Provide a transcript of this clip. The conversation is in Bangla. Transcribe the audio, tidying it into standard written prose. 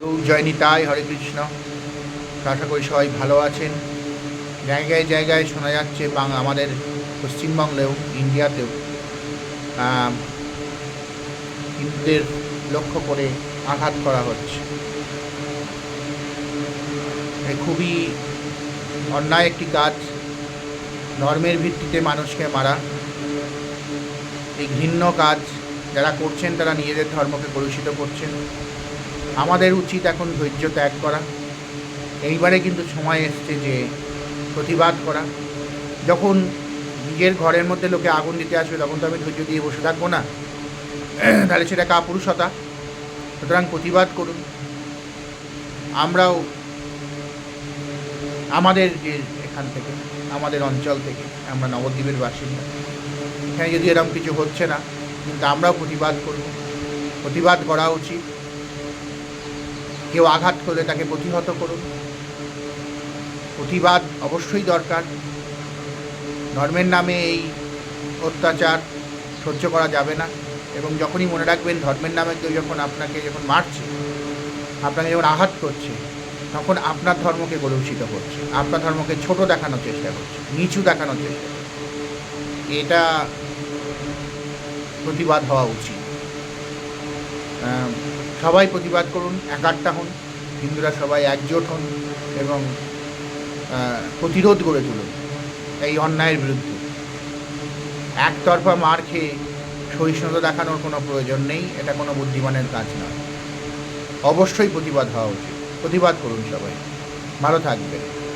জয় নিতাই, হরে কৃষ্ণ। আশা করি সবাই ভালো আছেন। জায়গায় জায়গায় শোনা যাচ্ছে আমাদের পশ্চিমবঙ্গেও ইন্ডিয়াতেও হিন্দুদের লক্ষ্য করে আঘাত করা হচ্ছে। খুবই অন্যায় একটি কাজ, ধর্মের ভিত্তিতে মানুষকে মারা। এই ঘৃণ্য কাজ যারা করছেন তারা নিজেদের ধর্মকে কলুষিত করছেন। আমাদের উচিত এখন ধৈর্য ত্যাগ করা। এইবারে কিন্তু সময় এসছে যে প্রতিবাদ করা। যখন নিজের ঘরের মধ্যে লোকে আগুন দিতে আসবে তখন তো আমি ধৈর্য দিয়ে বসে থাকবো না, তাহলে সেটা কাপুরুষতা। সুতরাং প্রতিবাদ করুন। আমরাও আমাদের যে এখান থেকে, আমাদের অঞ্চল থেকে, আমরা নবদ্বীপের বাসিন্দা, এখানে যদি এরকম কিছু হচ্ছে না, কিন্তু আমরাও প্রতিবাদ করব। প্রতিবাদ করা উচিত। কেউ আঘাত করলে তাকে প্রতিহত করুন। প্রতিবাদ অবশ্যই দরকার। ধর্মের নামে এই অত্যাচার সহ্য করা যাবে না। এবং যখনই মনে রাখবেন ধর্মের নামে কেউ যখন আপনাকে মারছে, আপনাকে যখন আঘাত করছে, তখন আপনার ধর্মকে কলুষিত করছে, আপনার ধর্মকে ছোট দেখানোর চেষ্টা করছে, নিচু দেখানোর চেষ্টা করছে। এটা প্রতিবাদ হওয়া উচিত। সবাই প্রতিবাদ করুন, একাট্টা হন, হিন্দুরা সবাই একজোট হন এবং প্রতিরোধ গড়ে তুলুন এই অন্যায়ের বিরুদ্ধে। একতরফা মার খেয়ে সহিষ্ণুতা দেখানোর কোনো প্রয়োজন নেই। এটা কোনো বুদ্ধিমানের কাজ নয়। অবশ্যই প্রতিবাদ হওয়া উচিত। প্রতিবাদ করুন সবাই। ভালো থাকবেন।